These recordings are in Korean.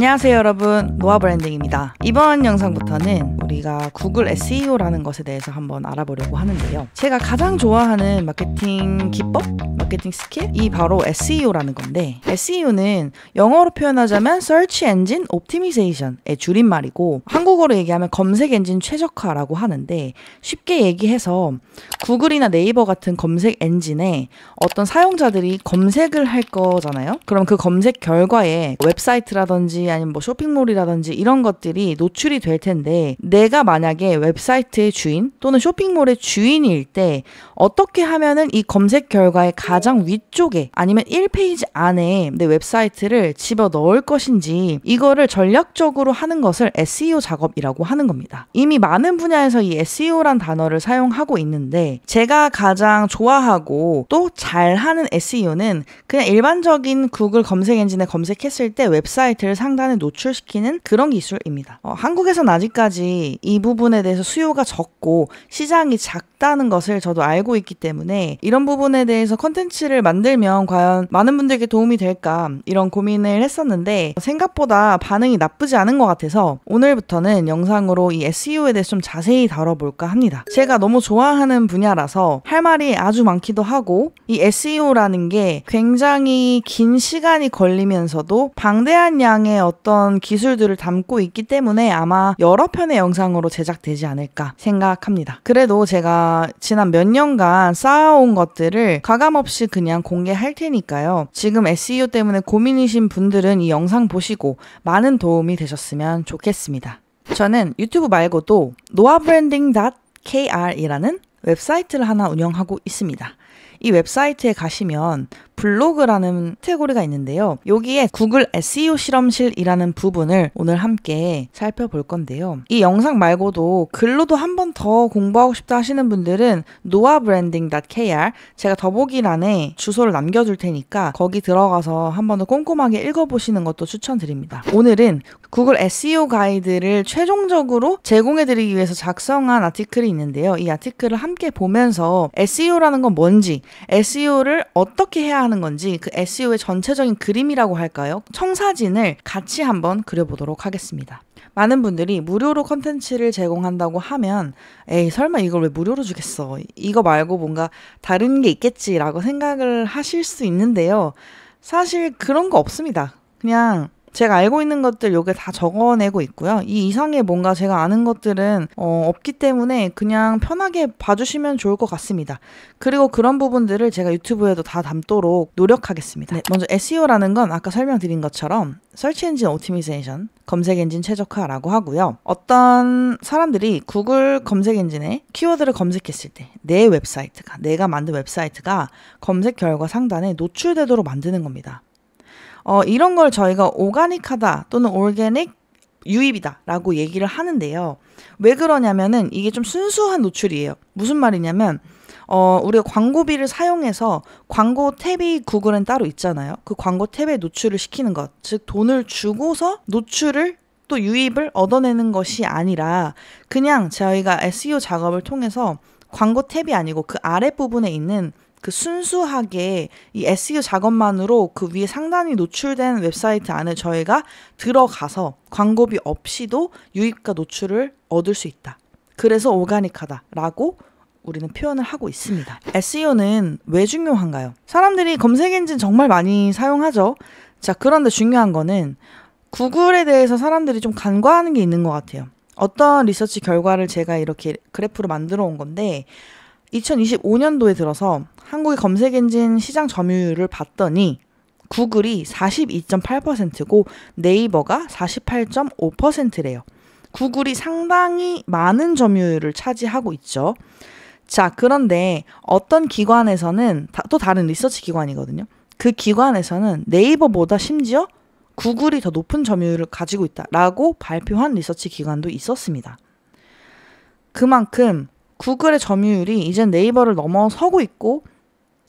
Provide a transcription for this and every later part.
안녕하세요 여러분, 노아 브랜딩입니다. 이번 영상부터는 우리가 구글 SEO라는 것에 대해서 한번 알아보려고 하는데요. 제가 가장 좋아하는 마케팅 기법, 마케팅 스킬이 바로 SEO라는 건데, SEO는 영어로 표현하자면 Search Engine Optimization의 줄임말이고, 한국어로 얘기하면 검색 엔진 최적화라고 하는데, 쉽게 얘기해서 구글이나 네이버 같은 검색 엔진에 어떤 사용자들이 검색을 할 거잖아요. 그럼 그 검색 결과에 웹사이트라든지 아니면 뭐 쇼핑몰이라든지 이런 것들이 노출이 될 텐데, 내가 만약에 웹사이트의 주인 또는 쇼핑몰의 주인일 때 어떻게 하면은 이 검색 결과의 가장 위쪽에 아니면 1페이지 안에 내 웹사이트를 집어 넣을 것인지, 이거를 전략적으로 하는 것을 SEO 작업이라고 하는 겁니다. 이미 많은 분야에서 이 SEO란 단어를 사용하고 있는데, 제가 가장 좋아하고 또 잘하는 SEO는 그냥 일반적인 구글 검색 엔진에 검색했을 때 웹사이트를 상단에 노출시키는 그런 기술입니다. 한국에선 아직까지 이 부분에 대해서 수요가 적고 시장이 작다는 것을 저도 알고 있기 때문에, 이런 부분에 대해서 컨텐츠를 만들면 과연 많은 분들께 도움이 될까 이런 고민을 했었는데, 생각보다 반응이 나쁘지 않은 것 같아서 오늘부터는 영상으로 이 SEO에 대해서 좀 자세히 다뤄볼까 합니다. 제가 너무 좋아하는 분야라서 할 말이 아주 많기도 하고, 이 SEO라는 게 굉장히 긴 시간이 걸리면서도 방대한 양의 어떤 기술들을 담고 있기 때문에 아마 여러 편의 영상으로 제작되지 않을까 생각합니다. 그래도 제가 지난 몇 년간 쌓아온 것들을 가감없이 그냥 공개할 테니까요. 지금 SEO 때문에 고민이신 분들은 이 영상 보시고 많은 도움이 되셨으면 좋겠습니다. 저는 유튜브 말고도 noabranding.kr이라는 웹사이트를 하나 운영하고 있습니다. 이 웹사이트에 가시면 블로그라는 카테고리가 있는데요. 여기에 구글 SEO 실험실이라는 부분을 오늘 함께 살펴볼 건데요. 이 영상 말고도 글로도 한 번 더 공부하고 싶다 하시는 분들은 noabranding.kr, 제가 더보기란에 주소를 남겨둘 테니까 거기 들어가서 한 번 더 꼼꼼하게 읽어보시는 것도 추천드립니다. 오늘은 구글 SEO 가이드를 최종적으로 제공해드리기 위해서 작성한 아티클이 있는데요. 이 아티클을 함께 보면서 SEO라는 건 뭔지, SEO를 어떻게 해야 하는 건지, 그 SEO의 전체적인 그림이라고 할까요? 청사진을 같이 한번 그려보도록 하겠습니다. 많은 분들이 무료로 컨텐츠를 제공한다고 하면 에이 설마 이걸 왜 무료로 주겠어, 이거 말고 뭔가 다른 게 있겠지라고 생각을 하실 수 있는데요. 사실 그런 거 없습니다. 그냥 제가 알고 있는 것들 요게 다 적어내고 있고요. 이 이상의 뭔가 제가 아는 것들은 없기 때문에 그냥 편하게 봐주시면 좋을 것 같습니다. 그리고 그런 부분들을 제가 유튜브에도 다 담도록 노력하겠습니다. 네, 먼저 SEO라는 건 아까 설명드린 것처럼 Search Engine Optimization, 검색 엔진 최적화라고 하고요. 어떤 사람들이 구글 검색 엔진에 키워드를 검색했을 때 내 웹사이트가, 내가 만든 웹사이트가 검색 결과 상단에 노출되도록 만드는 겁니다. 이런 걸 저희가 오가닉하다 또는 올게닉 유입이다 라고 얘기를 하는데요. 왜 그러냐면은 이게 좀 순수한 노출이에요. 무슨 말이냐면 우리가 광고비를 사용해서 광고 탭이 구글은 따로 있잖아요. 그 광고 탭에 노출을 시키는 것, 즉 돈을 주고서 노출을 또 유입을 얻어내는 것이 아니라, 그냥 저희가 SEO 작업을 통해서 광고 탭이 아니고 그 아랫부분에 있는 그 순수하게 이 SEO 작업만으로 그 위에 상단이 노출된 웹사이트 안에 저희가 들어가서 광고비 없이도 유입과 노출을 얻을 수 있다. 그래서 오가닉하다라고 우리는 표현을 하고 있습니다. SEO는 왜 중요한가요? 사람들이 검색 엔진 정말 많이 사용하죠. 자, 그런데 중요한 거는 구글에 대해서 사람들이 좀 간과하는 게 있는 것 같아요. 어떤 리서치 결과를 제가 이렇게 그래프로 만들어 온 건데, 2025년도에 들어서 한국의 검색 엔진 시장 점유율을 봤더니 구글이 42.8%고 네이버가 48.5%래요. 구글이 상당히 많은 점유율을 차지하고 있죠. 자, 그런데 어떤 기관에서는 또 다른 리서치 기관이거든요. 그 기관에서는 네이버보다 심지어 구글이 더 높은 점유율을 가지고 있다라고 발표한 리서치 기관도 있었습니다. 그만큼 구글의 점유율이 이젠 네이버를 넘어서고 있고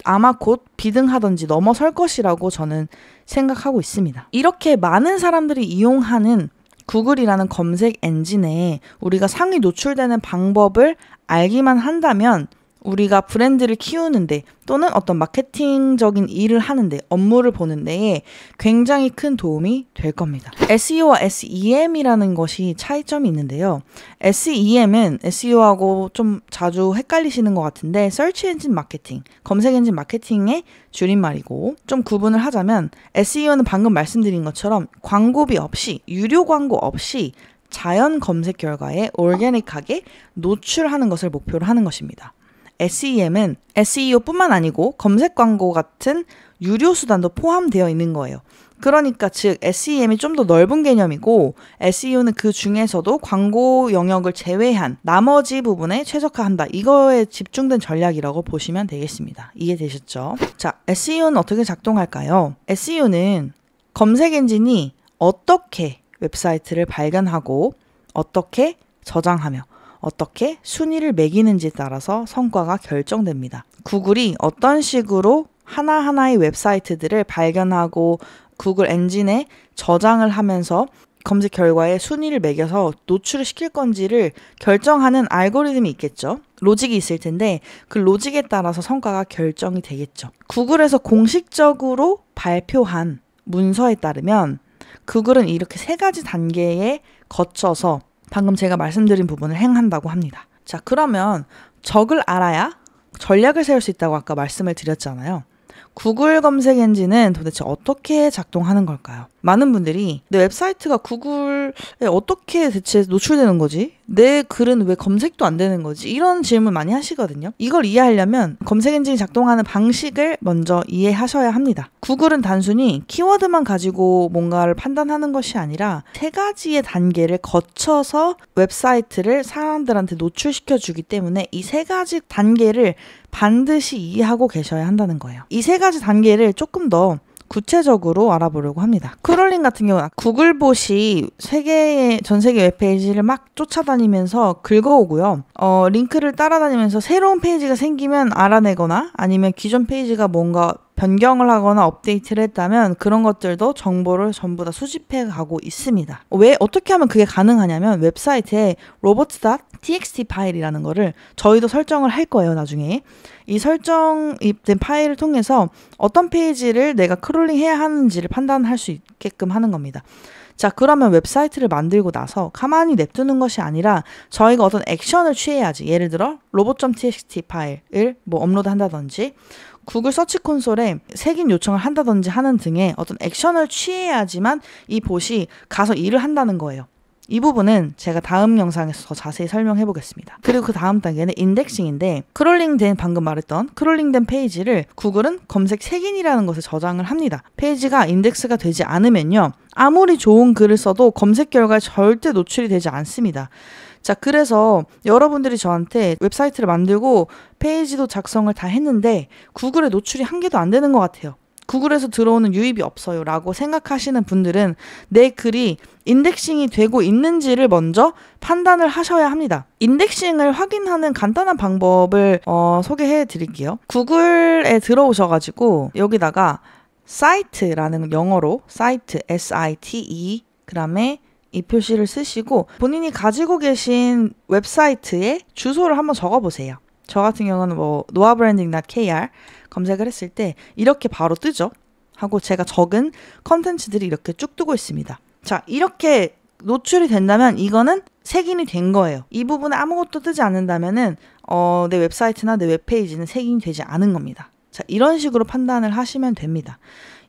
아마 곧 비등하든지 넘어설 것이라고 저는 생각하고 있습니다. 이렇게 많은 사람들이 이용하는 구글이라는 검색 엔진에 우리가 상위 노출되는 방법을 알기만 한다면 우리가 브랜드를 키우는데 또는 어떤 마케팅적인 일을 하는데 업무를 보는 데에 굉장히 큰 도움이 될 겁니다. SEO와 SEM이라는 것이 차이점이 있는데요. SEM은 SEO하고 좀 자주 헷갈리시는 것 같은데 Search Engine Marketing, 검색 엔진 마케팅의 줄임말이고 좀 구분을 하자면 SEO는 방금 말씀드린 것처럼 광고비 없이, 유료 광고 없이 자연 검색 결과에 오르게닉하게 노출하는 것을 목표로 하는 것입니다. SEM은 SEO뿐만 아니고 검색 광고 같은 유료 수단도 포함되어 있는 거예요. 그러니까 즉 SEM이 좀 더 넓은 개념이고 SEO는 그 중에서도 광고 영역을 제외한 나머지 부분에 최적화한다. 이거에 집중된 전략이라고 보시면 되겠습니다. 이해되셨죠? 자, SEO는 어떻게 작동할까요? SEO는 검색 엔진이 어떻게 웹사이트를 발견하고 어떻게 저장하며 어떻게 순위를 매기는지에 따라서 성과가 결정됩니다. 구글이 어떤 식으로 하나하나의 웹사이트들을 발견하고 구글 엔진에 저장을 하면서 검색 결과에 순위를 매겨서 노출을 시킬 건지를 결정하는 알고리즘이 있겠죠. 로직이 있을 텐데 그 로직에 따라서 성과가 결정이 되겠죠. 구글에서 공식적으로 발표한 문서에 따르면 구글은 이렇게 3가지 단계에 거쳐서 방금 제가 말씀드린 부분을 행한다고 합니다. 자, 그러면 적을 알아야 전략을 세울 수 있다고 아까 말씀을 드렸잖아요. 구글 검색 엔진은 도대체 어떻게 작동하는 걸까요? 많은 분들이 내 웹사이트가 구글에 어떻게 대체 노출되는 거지? 내 글은 왜 검색도 안 되는 거지? 이런 질문 많이 하시거든요. 이걸 이해하려면 검색 엔진이 작동하는 방식을 먼저 이해하셔야 합니다. 구글은 단순히 키워드만 가지고 뭔가를 판단하는 것이 아니라 3가지의 단계를 거쳐서 웹사이트를 사람들한테 노출시켜 주기 때문에 이 3가지 단계를 반드시 이해하고 계셔야 한다는 거예요. 이 3가지 단계를 조금 더 구체적으로 알아보려고 합니다. 크롤링 같은 경우는 구글봇이 전 세계 웹페이지를 막 쫓아다니면서 긁어오고요. 링크를 따라다니면서 새로운 페이지가 생기면 알아내거나 아니면 기존 페이지가 뭔가 변경을 하거나 업데이트를 했다면 그런 것들도 정보를 전부 다 수집해 가고 있습니다. 왜 어떻게 하면 그게 가능하냐면 웹사이트에 robots.txt 파일이라는 거를 저희도 설정을 할 거예요. 나중에 이 설정된 파일을 통해서 어떤 페이지를 내가 크롤링 해야 하는지를 판단할 수 있게끔 하는 겁니다. 자, 그러면 웹사이트를 만들고 나서 가만히 냅두는 것이 아니라 저희가 어떤 액션을 취해야지. 예를 들어 robot.txt 파일을 업로드한다든지 구글 서치 콘솔에 색인 요청을 한다든지 하는 등의 어떤 액션을 취해야지만 이 봇이 가서 일을 한다는 거예요. 이 부분은 제가 다음 영상에서 더 자세히 설명해 보겠습니다. 그리고 그 다음 단계는 인덱싱인데 방금 말했던 크롤링된 페이지를 구글은 검색 색인이라는 것에 저장을 합니다. 페이지가 인덱스가 되지 않으면요. 아무리 좋은 글을 써도 검색 결과에 절대 노출이 되지 않습니다. 자, 그래서 여러분들이 저한테 웹사이트를 만들고 페이지도 작성을 다 했는데 구글에 노출이 1개도 안 되는 것 같아요. 구글에서 들어오는 유입이 없어요 라고 생각하시는 분들은 내 글이 인덱싱이 되고 있는지를 먼저 판단을 하셔야 합니다. 인덱싱을 확인하는 간단한 방법을 소개해 드릴게요. 구글에 들어오셔가지고 여기다가 사이트라는 영어로 사이트 SITE 그다음에 이 표시를 쓰시고 본인이 가지고 계신 웹사이트에 주소를 한번 적어보세요. 저 같은 경우는 noabranding.kr 검색을 했을 때 이렇게 바로 뜨죠. 하고 제가 적은 컨텐츠들이 이렇게 쭉 뜨고 있습니다. 자, 이렇게 노출이 된다면 이거는 색인이 된 거예요. 이 부분에 아무것도 뜨지 않는다면은 내 웹사이트나 내 웹페이지는 색인이 되지 않은 겁니다. 자, 이런 식으로 판단을 하시면 됩니다.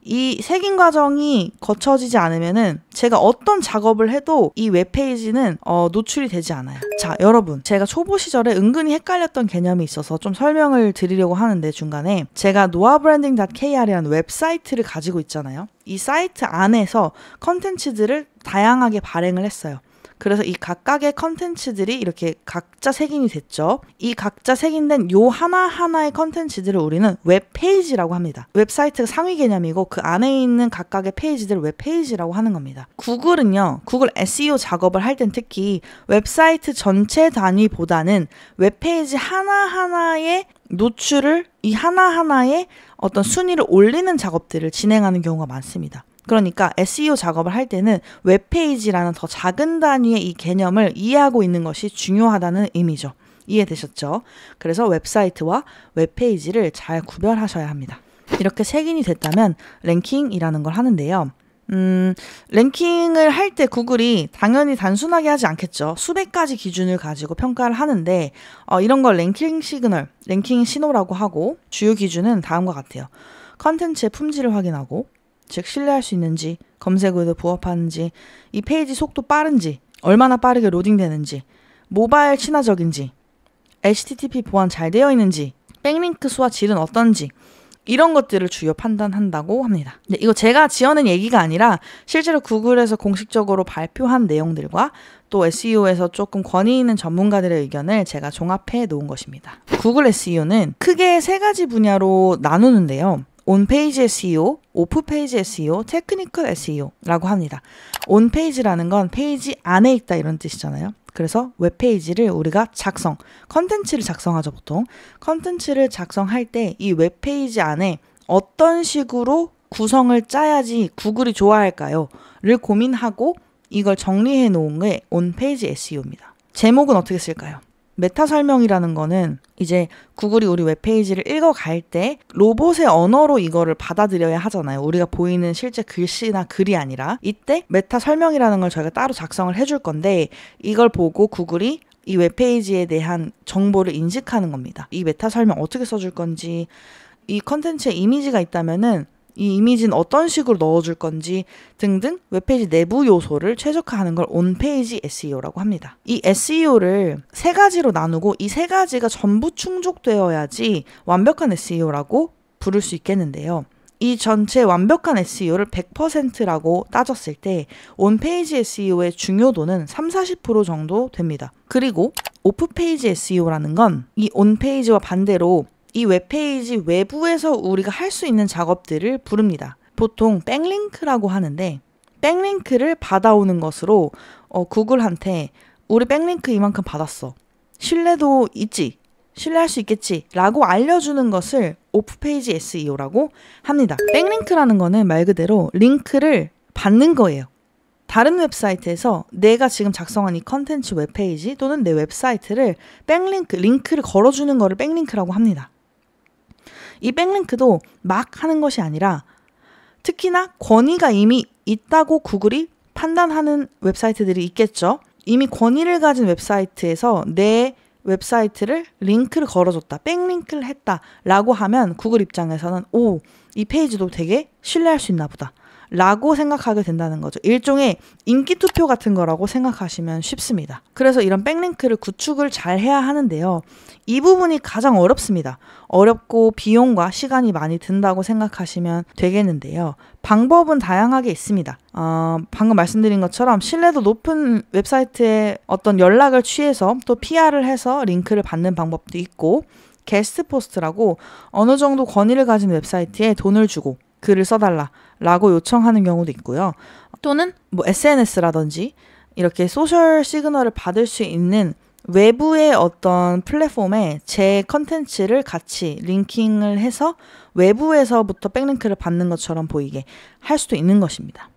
이 색인 과정이 거쳐지지 않으면은 제가 어떤 작업을 해도 이 웹페이지는 노출이 되지 않아요. 자, 여러분, 제가 초보 시절에 은근히 헷갈렸던 개념이 있어서 좀 설명을 드리려고 하는데 중간에 제가 noabranding.kr이라는 웹사이트를 가지고 있잖아요. 이 사이트 안에서 컨텐츠들을 다양하게 발행을 했어요. 그래서 이 각각의 컨텐츠들이 이렇게 각자 색인이 됐죠. 이 각자 색인된 요 하나하나의 컨텐츠들을 우리는 웹페이지라고 합니다. 웹사이트가 상위 개념이고 그 안에 있는 각각의 페이지들을 웹페이지라고 하는 겁니다. 구글은요. 구글 SEO 작업을 할 땐 특히 웹사이트 전체 단위보다는 웹페이지 하나하나의 노출을 이 하나하나의 어떤 순위를 올리는 작업들을 진행하는 경우가 많습니다. 그러니까 SEO 작업을 할 때는 웹페이지라는 더 작은 단위의 이 개념을 이해하고 있는 것이 중요하다는 의미죠. 이해되셨죠? 그래서 웹사이트와 웹페이지를 잘 구별하셔야 합니다. 이렇게 색인이 됐다면 랭킹이라는 걸 하는데요. 랭킹을 할 때 구글이 당연히 단순하게 하지 않겠죠. 수백 가지 기준을 가지고 평가를 하는데 이런 걸 랭킹 시그널, 랭킹 신호라고 하고 주요 기준은 다음과 같아요. 컨텐츠의 품질을 확인하고, 즉 신뢰할 수 있는지, 검색어에도 부합하는지, 이 페이지 속도 빠른지, 얼마나 빠르게 로딩되는지, 모바일 친화적인지, HTTP 보안 잘 되어 있는지, 백링크 수와 질은 어떤지, 이런 것들을 주요 판단한다고 합니다. 근데 이거 제가 지어낸 얘기가 아니라 실제로 구글에서 공식적으로 발표한 내용들과 또 SEO에서 조금 권위 있는 전문가들의 의견을 제가 종합해 놓은 것입니다. 구글 SEO는 크게 세 가지 분야로 나누는데요. 온페이지 SEO, 오프페이지 SEO, 테크니컬 SEO라고 합니다. 온페이지라는 건 페이지 안에 있다 이런 뜻이잖아요. 그래서 웹페이지를 우리가 컨텐츠를 작성하죠 보통. 컨텐츠를 작성할 때 이 웹페이지 안에 어떤 식으로 구성을 짜야지 구글이 좋아할까요? 를 고민하고 이걸 정리해 놓은 게 온페이지 SEO입니다. 제목은 어떻게 쓸까요? 메타 설명이라는 거는 이제 구글이 우리 웹페이지를 읽어갈 때 로봇의 언어로 이거를 받아들여야 하잖아요. 우리가 보이는 실제 글씨나 글이 아니라 이때 메타 설명이라는 걸 저희가 따로 작성을 해줄 건데 이걸 보고 구글이 이 웹페이지에 대한 정보를 인식하는 겁니다. 이 메타 설명 어떻게 써줄 건지, 이 컨텐츠에 이미지가 있다면은 이 이미지는 어떤 식으로 넣어줄 건지 등등 웹페이지 내부 요소를 최적화하는 걸 온페이지 SEO라고 합니다. 이 SEO를 세 가지로 나누고 이 세 가지가 전부 충족되어야지 완벽한 SEO라고 부를 수 있겠는데요. 이 전체 완벽한 SEO를 100%라고 따졌을 때 온페이지 SEO의 중요도는 30-40% 정도 됩니다. 그리고 오프페이지 SEO라는 건 이 온페이지와 반대로 이 웹페이지 외부에서 우리가 할 수 있는 작업들을 부릅니다. 보통 백링크라고 하는데 백링크를 받아오는 것으로 구글한테 우리 백링크 이만큼 받았어. 신뢰도 있지? 신뢰할 수 있겠지? 라고 알려주는 것을 오프페이지 SEO라고 합니다. 백링크라는 거는 말 그대로 링크를 받는 거예요. 다른 웹사이트에서 내가 지금 작성한 이 컨텐츠 웹페이지 또는 내 웹사이트를 링크를 걸어주는 거를 백링크라고 합니다. 이 백링크도 막 하는 것이 아니라 특히나 권위가 이미 있다고 구글이 판단하는 웹사이트들이 있겠죠. 이미 권위를 가진 웹사이트에서 내 웹사이트를 링크를 걸어줬다, 백링크를 했다 라고 하면 구글 입장에서는 이 페이지도 되게 신뢰할 수 있나 보다 라고 생각하게 된다는 거죠. 일종의 인기투표 같은 거라고 생각하시면 쉽습니다. 그래서 이런 백링크를 구축을 잘 해야 하는데요. 이 부분이 가장 어렵습니다. 어렵고 비용과 시간이 많이 든다고 생각하시면 되겠는데요. 방법은 다양하게 있습니다. 방금 말씀드린 것처럼 신뢰도 높은 웹사이트에 어떤 연락을 취해서 또 PR을 해서 링크를 받는 방법도 있고, 게스트 포스트라고 어느 정도 권위를 가진 웹사이트에 돈을 주고 글을 써달라 라고 요청하는 경우도 있고요. 또는 SNS라든지 이렇게 소셜 시그널을 받을 수 있는 외부의 어떤 플랫폼에 제 컨텐츠를 같이 링킹을 해서 외부에서부터 백링크를 받는 것처럼 보이게 할 수도 있는 것입니다.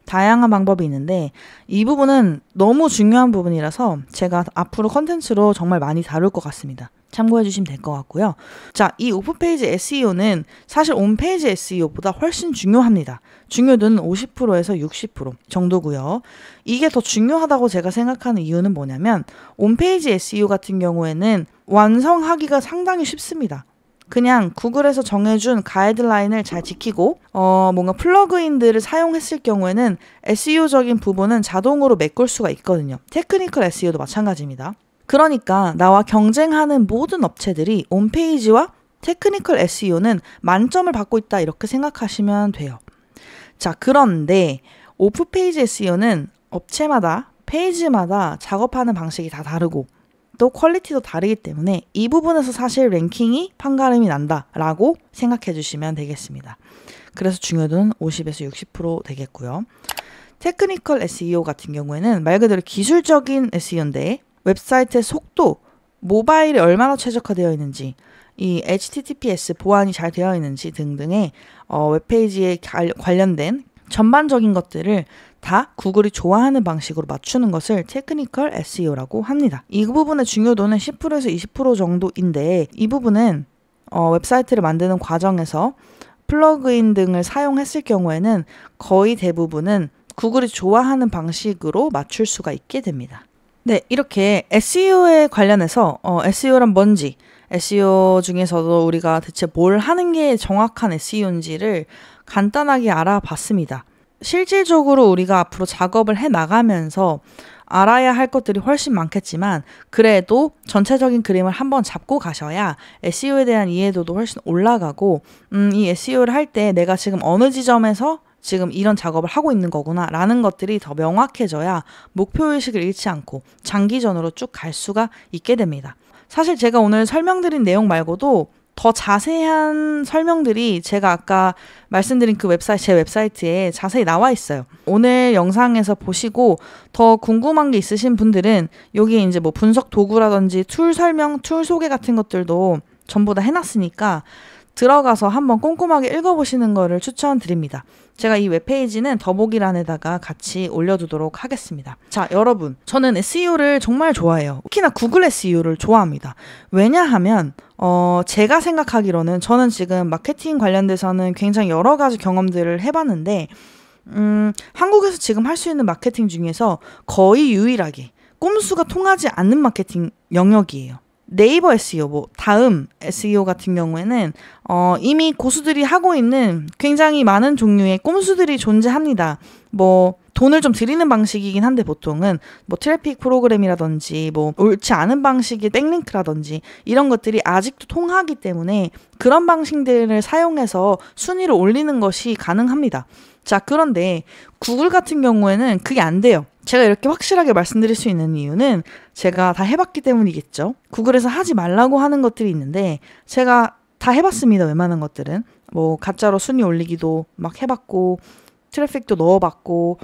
다양한 방법이 있는데 이 부분은 너무 중요한 부분이라서 제가 앞으로 컨텐츠로 정말 많이 다룰 것 같습니다. 참고해 주시면 될 것 같고요. 자, 이 오프페이지 SEO는 사실 온페이지 SEO보다 훨씬 중요합니다. 중요도는 50%에서 60% 정도고요. 이게 더 중요하다고 제가 생각하는 이유는 뭐냐면 온페이지 SEO 같은 경우에는 완성하기가 상당히 쉽습니다. 그냥 구글에서 정해준 가이드라인을 잘 지키고 뭔가 플러그인들을 사용했을 경우에는 SEO적인 부분은 자동으로 메꿀 수가 있거든요. 테크니컬 SEO도 마찬가지입니다. 그러니까 나와 경쟁하는 모든 업체들이 온페이지와 테크니컬 SEO는 만점을 받고 있다 이렇게 생각하시면 돼요. 자, 그런데 오프페이지 SEO는 업체마다 페이지마다 작업하는 방식이 다 다르고 또 퀄리티도 다르기 때문에 이 부분에서 사실 랭킹이 판가름이 난다라고 생각해 주시면 되겠습니다. 그래서 중요도는 50에서 60% 되겠고요. 테크니컬 SEO 같은 경우에는 말 그대로 기술적인 SEO인데 웹사이트의 속도, 모바일이 얼마나 최적화되어 있는지, 이 HTTPS 보안이 잘 되어 있는지 등등의 웹페이지에 관련된 전반적인 것들을 다 구글이 좋아하는 방식으로 맞추는 것을 테크니컬 SEO라고 합니다. 이 부분의 중요도는 10%에서 20% 정도인데 이 부분은 웹사이트를 만드는 과정에서 플러그인 등을 사용했을 경우에는 거의 대부분은 구글이 좋아하는 방식으로 맞출 수가 있게 됩니다. 네, 이렇게 SEO에 관련해서 SEO란 뭔지, SEO 중에서도 우리가 대체 뭘 하는 게 정확한 SEO인지를 간단하게 알아봤습니다. 실질적으로 우리가 앞으로 작업을 해 나가면서 알아야 할 것들이 훨씬 많겠지만 그래도 전체적인 그림을 한번 잡고 가셔야 SEO에 대한 이해도도 훨씬 올라가고 이 SEO를 할 때 내가 지금 어느 지점에서 지금 이런 작업을 하고 있는 거구나 라는 것들이 더 명확해져야 목표의식을 잃지 않고 장기전으로 쭉 갈 수가 있게 됩니다. 사실 제가 오늘 설명드린 내용 말고도 더 자세한 설명들이 제가 아까 말씀드린 그 제 웹사이트에 자세히 나와 있어요. 오늘 영상에서 보시고 더 궁금한 게 있으신 분들은 여기 이제 뭐 분석 도구라든지 툴 설명, 툴 소개 같은 것들도 전부 다 해놨으니까 들어가서 한번 꼼꼼하게 읽어보시는 거를 추천드립니다. 제가 이 웹페이지는 더보기란에다가 같이 올려두도록 하겠습니다. 자, 여러분, 저는 SEO를 정말 좋아해요. 특히나 구글 SEO를 좋아합니다. 왜냐하면 제가 생각하기로는 저는 지금 마케팅 관련돼서는 굉장히 여러 가지 경험들을 해봤는데 한국에서 지금 할 수 있는 마케팅 중에서 거의 유일하게 꼼수가 통하지 않는 마케팅 영역이에요. 네이버 SEO, 뭐 다음 SEO 같은 경우에는 이미 고수들이 하고 있는 굉장히 많은 종류의 꼼수들이 존재합니다. 뭐 돈을 좀 들이는 방식이긴 한데 보통은 뭐 트래픽 프로그램이라든지 뭐 옳지 않은 방식의 백링크라든지 이런 것들이 아직도 통하기 때문에 그런 방식들을 사용해서 순위를 올리는 것이 가능합니다. 자, 그런데 구글 같은 경우에는 그게 안 돼요. 제가 이렇게 확실하게 말씀드릴 수 있는 이유는 제가 다 해봤기 때문이겠죠. 구글에서 하지 말라고 하는 것들이 있는데 제가 다 해봤습니다. 웬만한 것들은. 뭐 가짜로 순위 올리기도 막 해봤고 트래픽도 넣어봤고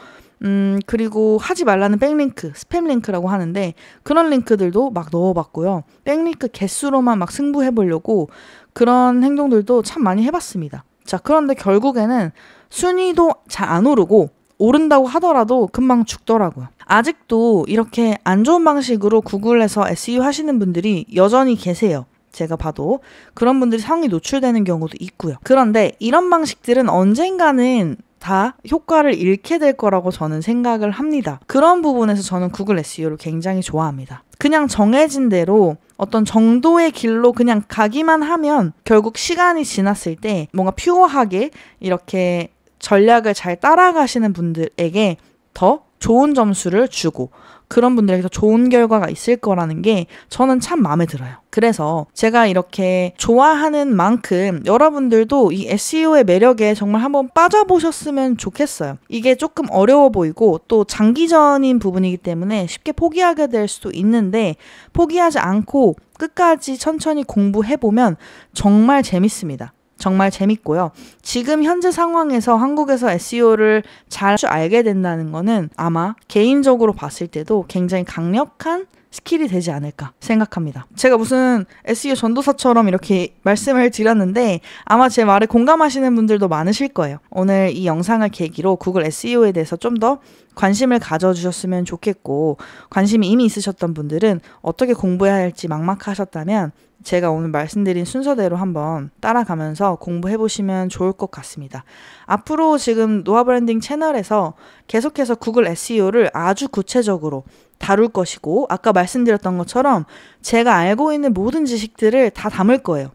그리고 하지 말라는 백링크, 스팸 링크라고 하는데 그런 링크들도 막 넣어봤고요. 백링크 개수로만 막 승부해보려고 그런 행동들도 참 많이 해봤습니다. 자, 그런데 결국에는 순위도 잘 안 오르고 오른다고 하더라도 금방 죽더라고요. 아직도 이렇게 안 좋은 방식으로 구글에서 SEO 하시는 분들이 여전히 계세요. 제가 봐도 그런 분들이 상위 노출되는 경우도 있고요. 그런데 이런 방식들은 언젠가는 다 효과를 잃게 될 거라고 저는 생각을 합니다. 그런 부분에서 저는 구글 SEO를 굉장히 좋아합니다. 그냥 정해진 대로 어떤 정도의 길로 그냥 가기만 하면 결국 시간이 지났을 때 뭔가 퓨어하게 이렇게 전략을 잘 따라가시는 분들에게 더 좋은 점수를 주고 그런 분들에게 더 좋은 결과가 있을 거라는 게 저는 참 마음에 들어요. 그래서 제가 이렇게 좋아하는 만큼 여러분들도 이 SEO의 매력에 정말 한번 빠져보셨으면 좋겠어요. 이게 조금 어려워 보이고 또 장기전인 부분이기 때문에 쉽게 포기하게 될 수도 있는데 포기하지 않고 끝까지 천천히 공부해보면 정말 재밌습니다. 정말 재밌고요. 지금 현재 상황에서 한국에서 SEO를 잘 알게 된다는 거는 아마 개인적으로 봤을 때도 굉장히 강력한 스킬이 되지 않을까 생각합니다. 제가 무슨 SEO 전도사처럼 이렇게 말씀을 드렸는데 아마 제 말에 공감하시는 분들도 많으실 거예요. 오늘 이 영상을 계기로 구글 SEO에 대해서 좀 더 관심을 가져주셨으면 좋겠고 관심이 이미 있으셨던 분들은 어떻게 공부해야 할지 막막하셨다면 제가 오늘 말씀드린 순서대로 한번 따라가면서 공부해보시면 좋을 것 같습니다. 앞으로 지금 노아 브랜딩 채널에서 계속해서 구글 SEO를 아주 구체적으로 다룰 것이고 아까 말씀드렸던 것처럼 제가 알고 있는 모든 지식들을 다 담을 거예요.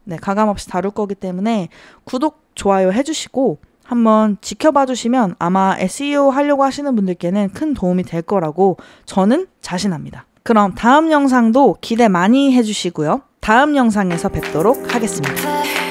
네, 가감없이 다룰 거기 때문에 구독, 좋아요 해주시고 한번 지켜봐 주시면 아마 SEO 하려고 하시는 분들께는 큰 도움이 될 거라고 저는 자신합니다. 그럼 다음 영상도 기대 많이 해주시고요. 다음 영상에서 뵙도록 하겠습니다.